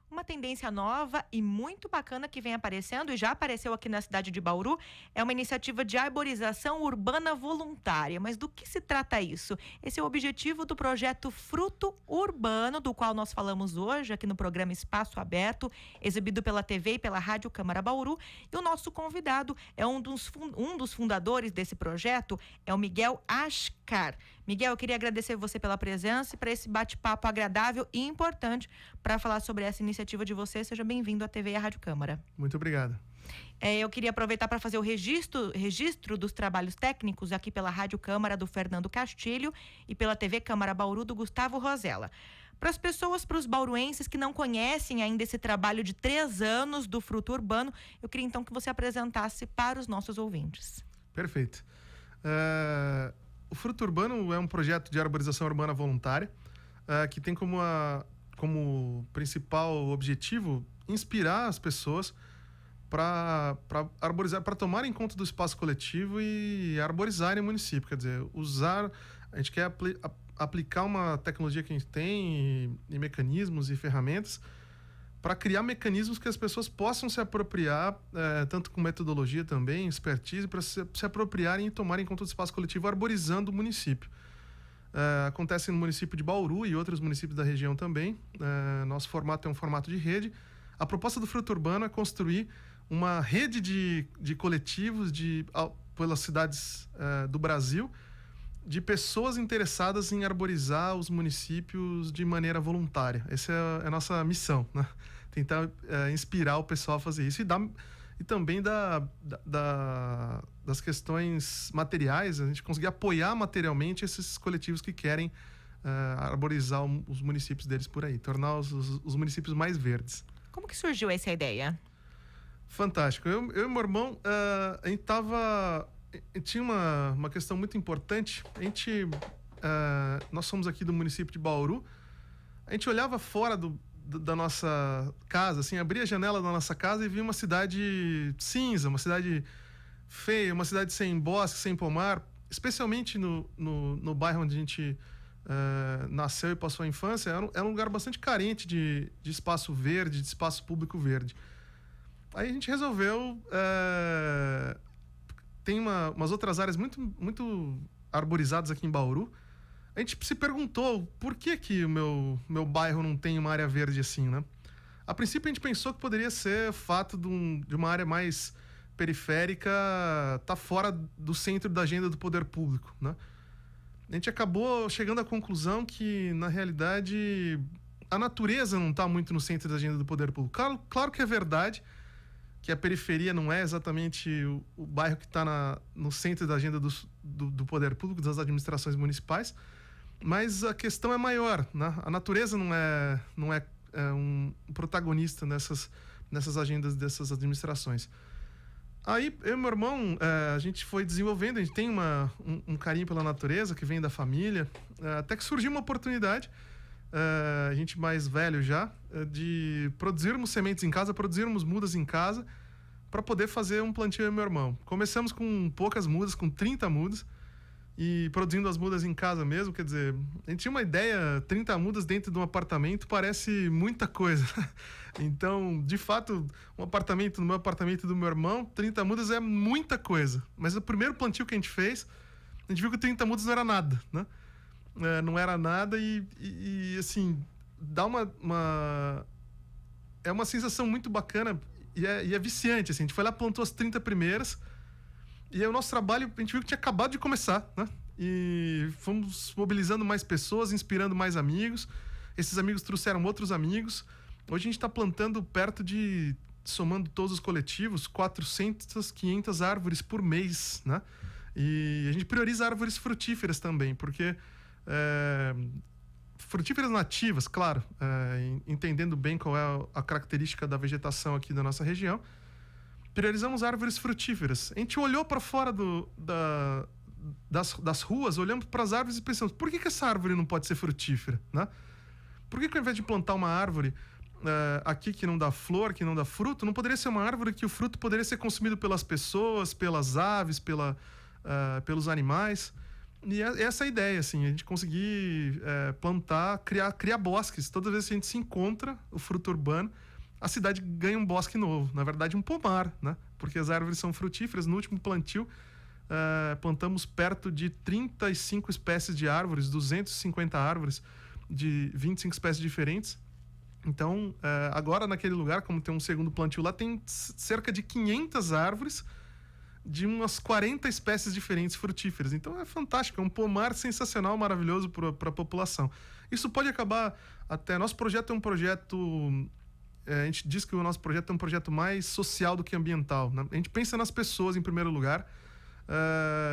Uma tendência nova e muito bacana que vem aparecendo e já apareceu aqui na cidade de Bauru é uma iniciativa de arborização urbana voluntária. Mas do que se trata isso? Esse é o objetivo do projeto Fruto Urbano, do qual nós falamos hoje aqui no programa Espaço Aberto, exibido pela TV e pela Rádio Câmara Bauru. E o nosso convidado é um dos fundadores desse projeto, é o Miguel Ascar. Miguel, eu queria agradecer você pela presença e para esse bate-papo agradável e importante para falar sobre essa iniciativa de você. Seja bem-vindo à TV e à Rádio Câmara. Muito obrigado. Eu queria aproveitar para fazer o registro dos trabalhos técnicos aqui pela Rádio Câmara do Fernando Castilho e pela TV Câmara Bauru do Gustavo Rosella. Para as pessoas, para os bauruenses que não conhecem ainda esse trabalho de 3 anos do Fruto Urbano, eu queria então que você apresentasse para os nossos ouvintes. Perfeito. O Fruto Urbano é um projeto de arborização urbana voluntária que tem como principal objetivo inspirar as pessoas para arborizar, para tomarem conta do espaço coletivo e arborizarem o município. Quer dizer, a gente quer aplicar uma tecnologia que a gente tem e mecanismos e ferramentas para criar mecanismos que as pessoas possam se apropriar, tanto com metodologia também, expertise, para se apropriarem e tomarem conta do espaço coletivo arborizando o município. Acontece no município de Bauru e outros municípios da região também. Nosso formato é um formato de rede. A proposta do Fruto Urbano é construir uma rede de coletivos pelas cidades do Brasil, de pessoas interessadas em arborizar os municípios de maneira voluntária. Essa é a nossa missão, né? Tentar inspirar o pessoal a fazer isso e também das questões materiais, a gente conseguir apoiar materialmente esses coletivos que querem arborizar os municípios deles por aí, tornar os municípios mais verdes. Como que surgiu essa ideia? Fantástico. Eu e meu irmão, a gente tinha uma questão muito importante. Nós somos aqui do município de Bauru. A gente olhava fora da nossa casa, assim, abria a janela da nossa casa e via uma cidade cinza, uma cidade feia, uma cidade sem bosque, sem pomar, especialmente no bairro onde a gente nasceu e passou a infância. Era um lugar bastante carente de espaço verde, de espaço público verde. Aí a gente resolveu... Tem umas outras áreas muito, muito arborizadas aqui em Bauru. A gente se perguntou por que o meu bairro não tem uma área verde assim, né? A princípio a gente pensou que poderia ser o fato de uma área mais periférica estar fora do centro da agenda do poder público, né? A gente acabou chegando à conclusão que, na realidade, a natureza não está muito no centro da agenda do poder público. Claro que é verdade que a periferia não é exatamente o bairro que está no centro da agenda do poder público, das administrações municipais, mas a questão é maior, né? A natureza não é um protagonista nessas agendas dessas administrações. Aí, eu e meu irmão, a gente foi desenvolvendo, a gente tem um carinho pela natureza que vem da família, até que surgiu uma oportunidade, a gente mais velho já, de produzirmos sementes em casa, produzirmos mudas em casa, para poder fazer um plantio eu e meu irmão. Começamos com poucas mudas, com 30 mudas, e produzindo as mudas em casa mesmo. Quer dizer, a gente tinha uma ideia, 30 mudas dentro de um apartamento parece muita coisa. Então, de fato, no meu apartamento do meu irmão, 30 mudas é muita coisa. Mas o primeiro plantio que a gente fez, a gente viu que 30 mudas não era nada, né? Não era nada e assim, dá é uma sensação muito bacana e é viciante, assim. A gente foi lá, plantou as 30 primeiras e aí o nosso trabalho, a gente viu que tinha acabado de começar, né? E fomos mobilizando mais pessoas, inspirando mais amigos. Esses amigos trouxeram outros amigos. Hoje a gente está plantando somando todos os coletivos, 400, 500 árvores por mês, né? E a gente prioriza árvores frutíferas também, porque frutíferas nativas, claro, entendendo bem qual é a característica da vegetação aqui da nossa região, priorizamos árvores frutíferas. A gente olhou para fora das ruas, olhamos para as árvores e pensamos, por que essa árvore não pode ser frutífera, né? Por que ao invés de plantar uma árvore aqui que não dá flor, que não dá fruto, não poderia ser uma árvore que o fruto poderia ser consumido pelas pessoas, pelas aves, pelos animais? E essa é a ideia, assim, a gente conseguir plantar, criar bosques. Toda vez que a gente se encontra, o fruto urbano, a cidade ganha um bosque novo. Na verdade, um pomar, né? Porque as árvores são frutíferas. No último plantio, plantamos perto de 35 espécies de árvores, 250 árvores de 25 espécies diferentes. Então, agora naquele lugar, como tem um segundo plantio lá, tem cerca de 500 árvores de umas 40 espécies diferentes frutíferas. Então é fantástico, é um pomar sensacional, maravilhoso para a população. Isso pode acabar até... Nosso projeto é um projeto... a gente diz que o nosso projeto é um projeto mais social do que ambiental, né? A gente pensa nas pessoas em primeiro lugar.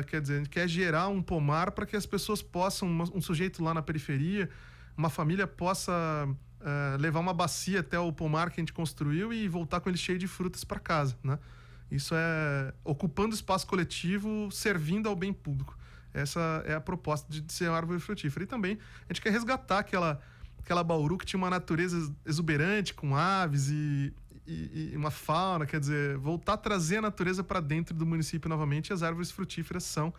Quer dizer, a gente quer gerar um pomar para que as pessoas possam, um sujeito lá na periferia, uma família possa levar uma bacia até o pomar que a gente construiu e voltar com ele cheio de frutas para casa, né? Isso é ocupando espaço coletivo, servindo ao bem público. Essa é a proposta de ser uma árvore frutífera. E também a gente quer resgatar aquela Bauru que tinha uma natureza exuberante, com aves e uma fauna, quer dizer, voltar a trazer a natureza para dentro do município novamente. E as árvores frutíferas são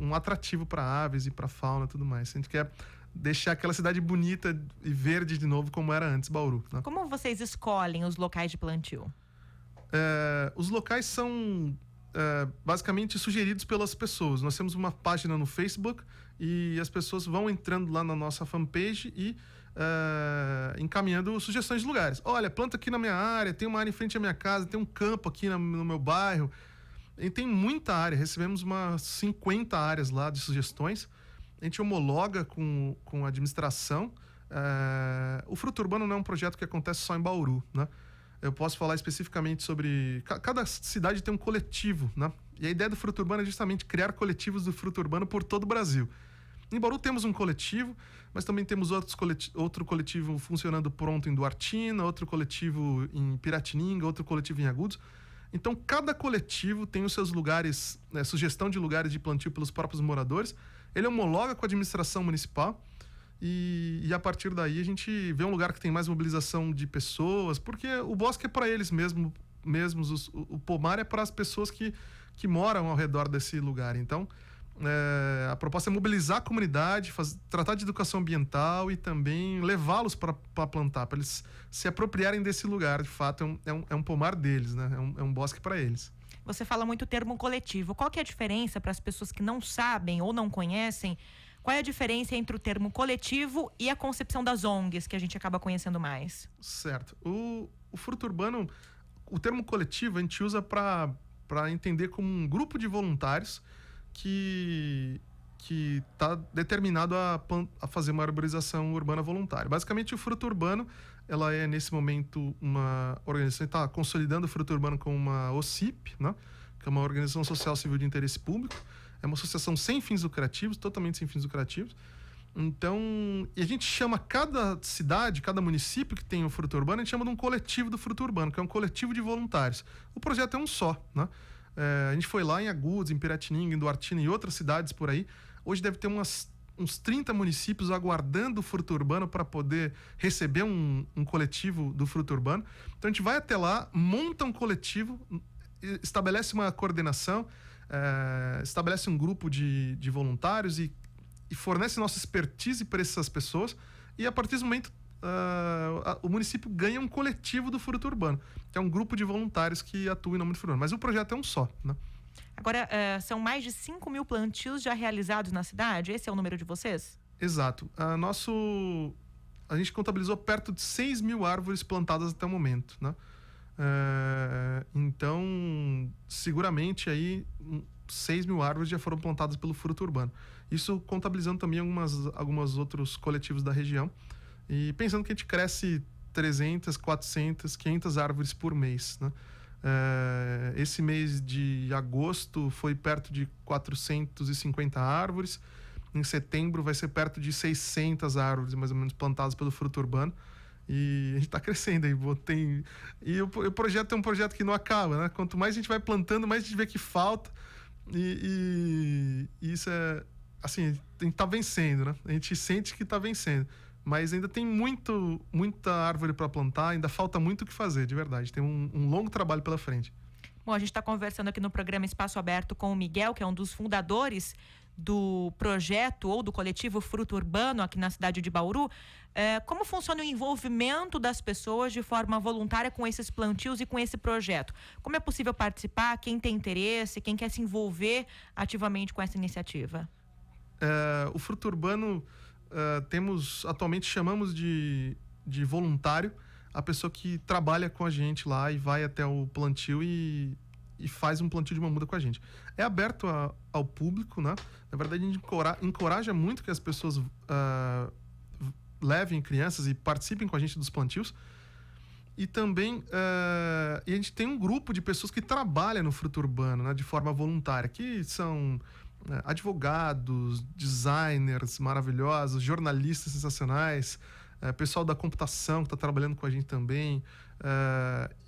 um atrativo para aves e para fauna e tudo mais. A gente quer deixar aquela cidade bonita e verde de novo, como era antes, Bauru, né? Como vocês escolhem os locais de plantio? Os locais são basicamente sugeridos pelas pessoas. Nós temos uma página no Facebook e as pessoas vão entrando lá na nossa fanpage e encaminhando sugestões de lugares. Olha, planta aqui na minha área, tem uma área em frente à minha casa, tem um campo aqui no meu bairro. E tem muita área, recebemos umas 50 áreas lá de sugestões. A gente homologa com a administração. O Fruto Urbano não é um projeto que acontece só em Bauru, né? Eu posso falar especificamente sobre... Cada cidade tem um coletivo, né? E a ideia do Fruto Urbano é justamente criar coletivos do Fruto Urbano por todo o Brasil. Em Bauru temos um coletivo, mas também temos outro coletivo funcionando pronto em Duartina, outro coletivo em Piratininga, outro coletivo em Agudos. Então, cada coletivo tem os seus lugares, sugestão de lugares de plantio pelos próprios moradores. Ele homologa com a administração municipal. E a partir daí a gente vê um lugar que tem mais mobilização de pessoas, porque o bosque é para eles mesmos, o pomar é para as pessoas que moram ao redor desse lugar. Então, a proposta é mobilizar a comunidade, tratar de educação ambiental e também levá-los para plantar, para eles se apropriarem desse lugar. De fato, é um pomar deles, né? É um bosque para eles. Você fala muito o termo coletivo. Qual que é a diferença para as pessoas que não sabem ou não conhecem? Qual é a diferença entre o termo coletivo e a concepção das ONGs, que a gente acaba conhecendo mais? Certo. O Fruto Urbano, o termo coletivo a gente usa para entender como um grupo de voluntários que está determinado a fazer uma arborização urbana voluntária. Basicamente, o Fruto Urbano, ela é, nesse momento, uma organização que está consolidando o Fruto Urbano como uma OCIP, né? Que é uma organização social civil de interesse público. É uma associação sem fins lucrativos, totalmente sem fins lucrativos. Então, e a gente chama cada cidade, cada município que tem o Fruto Urbano, a gente chama de um coletivo do Fruto Urbano, que é um coletivo de voluntários. O projeto é um só, né? A gente foi lá em Agudos, em Piratininga, em Duartina e outras cidades por aí. Hoje deve ter uns 30 municípios aguardando o Fruto Urbano para poder receber um coletivo do Fruto Urbano. Então, a gente vai até lá, monta um coletivo, estabelece uma coordenação, estabelece um grupo de voluntários e fornece nossa expertise para essas pessoas, e a partir do momento o município ganha um coletivo do Fruto Urbano, que é um grupo de voluntários que atua em nome do Fruto Urbano, mas o projeto é um só, né? Agora, são mais de 5 mil plantios já realizados na cidade? Esse é o número de vocês? Exato. A gente contabilizou perto de 6 mil árvores plantadas até o momento, né? Então, seguramente aí 6 mil árvores já foram plantadas pelo Fruto Urbano. Isso contabilizando também alguns outros coletivos da região. E pensando que a gente cresce 300, 400, 500 árvores por mês, né? Esse mês de agosto foi perto de 450 árvores. Em setembro vai ser perto de 600 árvores, mais ou menos, plantadas pelo Fruto Urbano. E a gente está crescendo aí. E o projeto é um projeto que não acaba, né? Quanto mais a gente vai plantando, mais a gente vê que falta. E isso é... Assim, a gente está vencendo, né? A gente sente que está vencendo. Mas ainda tem muita árvore para plantar, ainda falta muito o que fazer, de verdade. Tem um longo trabalho pela frente. Bom, a gente está conversando aqui no programa Espaço Aberto com o Miguel, que é um dos fundadores do projeto ou do coletivo Fruto Urbano aqui na cidade de Bauru, como funciona o envolvimento das pessoas de forma voluntária com esses plantios e com esse projeto? Como é possível participar? Quem tem interesse? Quem quer se envolver ativamente com essa iniciativa? O Fruto Urbano, atualmente chamamos de voluntário a pessoa que trabalha com a gente lá e vai até o plantio e faz um plantio de uma muda com a gente. É aberto ao público, né? Na verdade, a gente encoraja muito que as pessoas levem crianças e participem com a gente dos plantios. E também a gente tem um grupo de pessoas que trabalham no Fruto Urbano, né, de forma voluntária, que são advogados, designers maravilhosos, jornalistas sensacionais, pessoal da computação que está trabalhando com a gente também,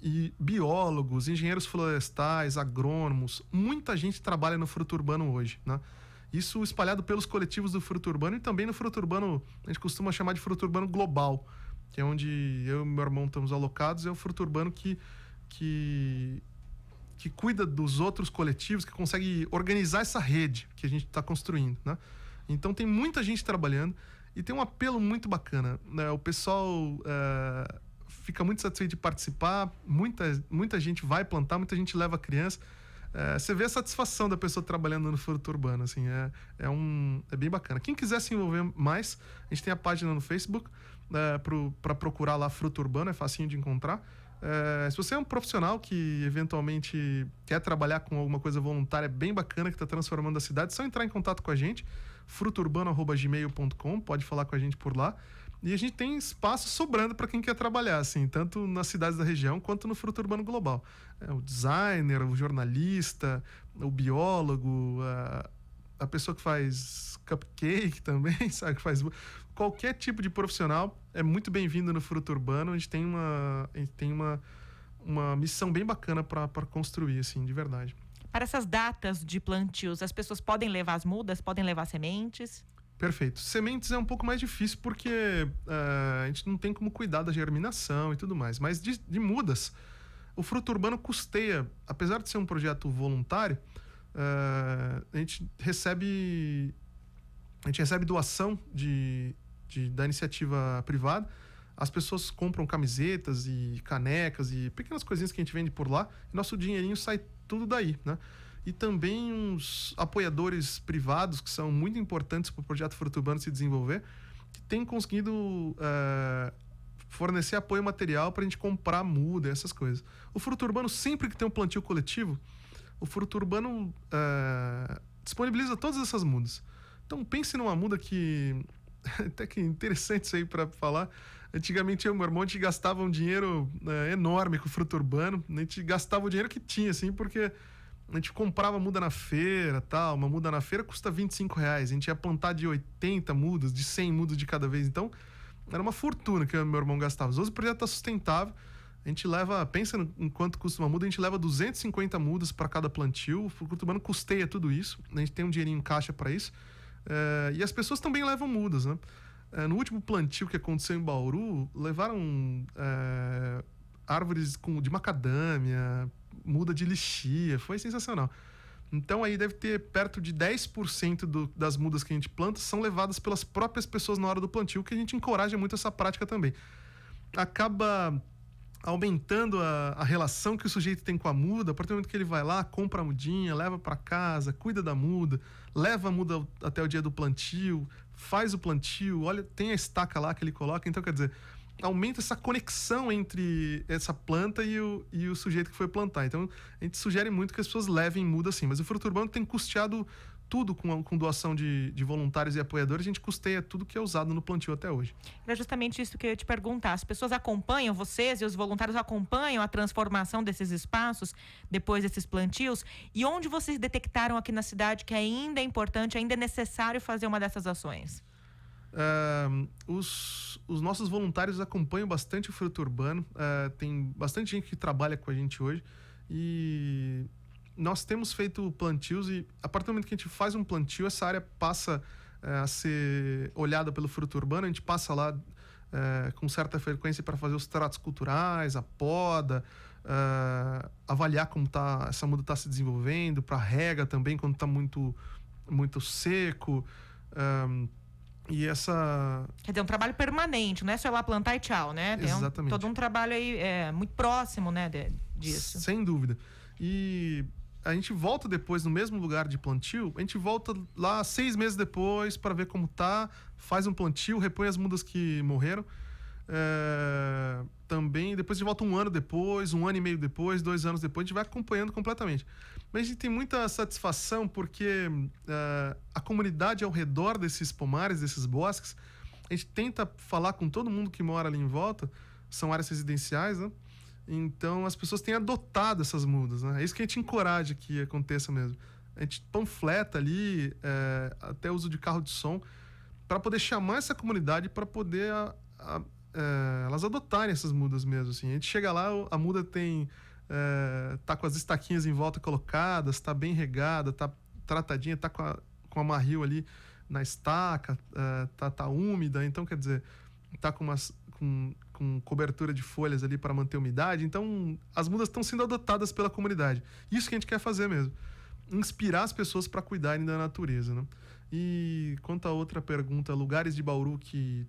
e biólogos, engenheiros florestais, agrônomos. Muita gente trabalha no Fruto Urbano hoje, né? Isso espalhado pelos coletivos do Fruto Urbano e também no Fruto Urbano, a gente costuma chamar de Fruto Urbano Global, que é onde eu e meu irmão estamos alocados. É o Fruto Urbano que cuida dos outros coletivos, que consegue organizar essa rede que a gente está construindo, né? Então tem muita gente trabalhando e tem um apelo muito bacana, né? O pessoal fica muito satisfeito de participar, muita gente vai plantar, muita gente leva criança. Você vê a satisfação da pessoa trabalhando no Fruto Urbano, assim, é bem bacana. Quem quiser se envolver mais, a gente tem a página no Facebook, para procurar lá Fruto Urbano, é facinho de encontrar. Se você é um profissional que eventualmente quer trabalhar com alguma coisa voluntária bem bacana que está transformando a cidade, é só entrar em contato com a gente, frutourbano@gmail.com, pode falar com a gente por lá. E a gente tem espaço sobrando para quem quer trabalhar, assim, tanto nas cidades da região quanto no Fruto Urbano Global. O designer, o jornalista, o biólogo, a pessoa que faz cupcake também, sabe, que faz qualquer tipo de profissional é muito bem-vindo no Fruto Urbano. A gente tem uma missão bem bacana para construir, assim, de verdade. Para essas datas de plantios, as pessoas podem levar as mudas, podem levar sementes? Perfeito. Sementes é um pouco mais difícil porque a gente não tem como cuidar da germinação e tudo mais. Mas de mudas, o Fruto Urbano custeia, apesar de ser um projeto voluntário, a gente recebe doação da iniciativa privada. As pessoas compram camisetas e canecas e pequenas coisinhas que a gente vende por lá. E nosso dinheirinho sai tudo daí, né? E também uns apoiadores privados que são muito importantes para o projeto Fruto Urbano se desenvolver, que têm conseguido fornecer apoio material para a gente comprar muda, essas coisas. O Fruto Urbano, sempre que tem um plantio coletivo, o Fruto Urbano disponibiliza todas essas mudas. Então pense numa muda que... até que interessante isso aí para falar. Antigamente eu e meu irmão, a gente gastava um dinheiro enorme com o Fruto Urbano. A gente gastava o dinheiro que tinha, assim, porque... a gente comprava muda na feira, tal. Uma muda na feira custa R$25. A gente ia plantar de 80 mudas, de 100 mudas de cada vez. Então, era uma fortuna que eu e meu irmão gastava. Hoje o projeto está sustentável. A gente leva, pensa em quanto custa uma muda, a gente leva 250 mudas para cada plantio. O Fruto Urbano custeia tudo isso. A gente tem um dinheirinho em caixa para isso. E as pessoas também levam mudas, né? No último plantio que aconteceu em Bauru, levaram árvores de macadâmia, muda de lixia, foi sensacional. Então aí deve ter perto de 10% das mudas que a gente planta são levadas pelas próprias pessoas na hora do plantio, que a gente encoraja muito essa prática também. Acaba aumentando a relação que o sujeito tem com a muda. A partir do momento que ele vai lá, compra a mudinha, leva para casa, cuida da muda, leva a muda até o dia do plantio, faz o plantio, olha, tem a estaca lá que ele coloca. Então, quer dizer, aumenta essa conexão entre essa planta e o sujeito que foi plantar. Então, a gente sugere muito que as pessoas levem muda assim. Mas o Fruto Urbano tem custeado tudo com doação de voluntários e apoiadores. A gente custeia tudo que é usado no plantio até hoje. Era justamente isso que eu ia te perguntar. As pessoas acompanham, vocês e os voluntários acompanham a transformação desses espaços depois desses plantios? E onde vocês detectaram aqui na cidade que ainda é importante, ainda é necessário fazer uma dessas ações? Os nossos voluntários acompanham bastante o Fruto Urbano. Tem bastante gente que trabalha com a gente hoje e nós temos feito plantios, e a partir do momento que a gente faz um plantio, essa área passa a ser olhada pelo Fruto Urbano. A gente passa lá com certa frequência para fazer os tratos culturais, a poda, avaliar como essa muda está se desenvolvendo, para rega também quando está muito muito seco. E essa... Quer dizer, um trabalho permanente, não é só ir lá plantar e tchau, né? Tem Exatamente. todo um trabalho aí muito próximo, né, disso. Sem dúvida. E a gente volta depois no mesmo lugar de plantio, a gente volta lá 6 meses depois para ver como tá, faz um plantio, repõe as mudas que morreram. Também, depois a gente volta 1 ano depois, 1 ano e meio depois, 2 anos depois, a gente vai acompanhando completamente. Mas a gente tem muita satisfação porque a comunidade ao redor desses pomares, desses bosques, a gente tenta falar com todo mundo que mora ali em volta, são áreas residenciais, né? Então as pessoas têm adotado essas mudas, né? É isso que a gente encoraja que aconteça mesmo. A gente panfleta ali, até uso de carro de som, para poder chamar essa comunidade para poder elas adotarem essas mudas mesmo. Assim. A gente chega lá, a muda tá com as estaquinhas em volta colocadas, tá bem regada, tá tratadinha, tá com a marril ali na estaca, tá úmida, então quer dizer, tá com cobertura de folhas ali para manter a umidade. Então as mudas estão sendo adotadas pela comunidade. Isso que a gente quer fazer mesmo, inspirar as pessoas para cuidarem da natureza, né? E quanto a outra pergunta, lugares de Bauru que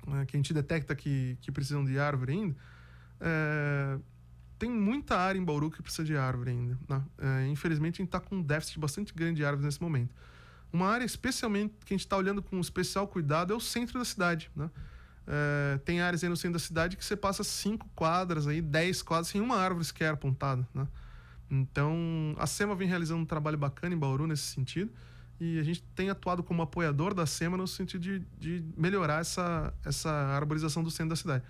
a gente detecta que precisam de árvore ainda, tem muita área em Bauru que precisa de árvore ainda, né? Infelizmente a gente está com um déficit bastante grande de árvores nesse momento. Uma área especialmente que a gente está olhando com especial cuidado é o centro da cidade, né? Tem áreas aí no centro da cidade que você passa 5 quadras, 10 quadras sem uma árvore sequer apontada, né? Então a SEMA vem realizando um trabalho bacana em Bauru nesse sentido, e a gente tem atuado como apoiador da SEMA no sentido de melhorar essa arborização do centro da cidade.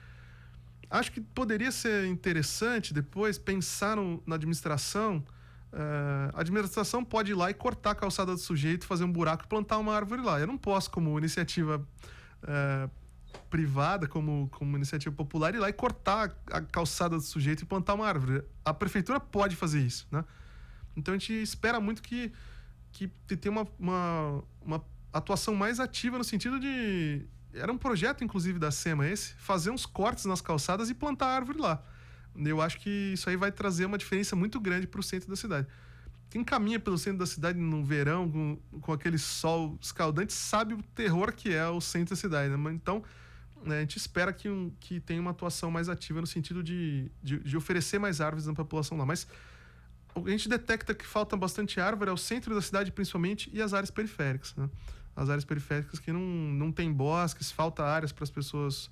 Acho que poderia ser interessante depois pensar na administração. A administração pode ir lá e cortar a calçada do sujeito, fazer um buraco e plantar uma árvore lá. Eu não posso, como iniciativa privada, como iniciativa popular, ir lá e cortar a calçada do sujeito e plantar uma árvore. A prefeitura pode fazer isso, né? Então a gente espera muito que tenha uma atuação mais ativa no sentido de... Era um projeto, inclusive, da SEMA fazer uns cortes nas calçadas e plantar a árvore lá. Eu acho que isso aí vai trazer uma diferença muito grande para o centro da cidade. Quem caminha pelo centro da cidade no verão, com aquele sol escaldante, sabe o terror que é o centro da cidade, né? Então, a gente espera que tenha uma atuação mais ativa no sentido de oferecer mais árvores na população lá. Mas a gente detecta que falta bastante árvore ao centro da cidade, principalmente, e as áreas periféricas, né? As áreas periféricas que não tem bosques, falta áreas para as pessoas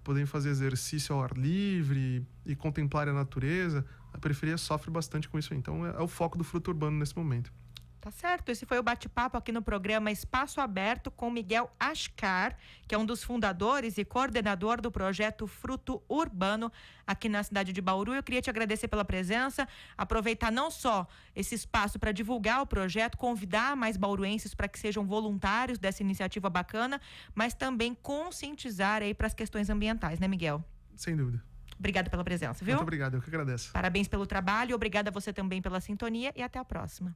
poderem fazer exercício ao ar livre e contemplar a natureza. A periferia sofre bastante com isso aí. Então é o foco do Fruto Urbano nesse momento. Tá certo, esse foi o bate-papo aqui no programa Espaço Aberto com Miguel Ascar, que é um dos fundadores e coordenador do projeto Fruto Urbano aqui na cidade de Bauru. Eu queria te agradecer pela presença, aproveitar não só esse espaço para divulgar o projeto, convidar mais bauruenses para que sejam voluntários dessa iniciativa bacana, mas também conscientizar aí para as questões ambientais, né, Miguel? Sem dúvida. Obrigada pela presença, viu? Muito obrigado, eu que agradeço. Parabéns pelo trabalho, obrigada a você também pela sintonia e até a próxima.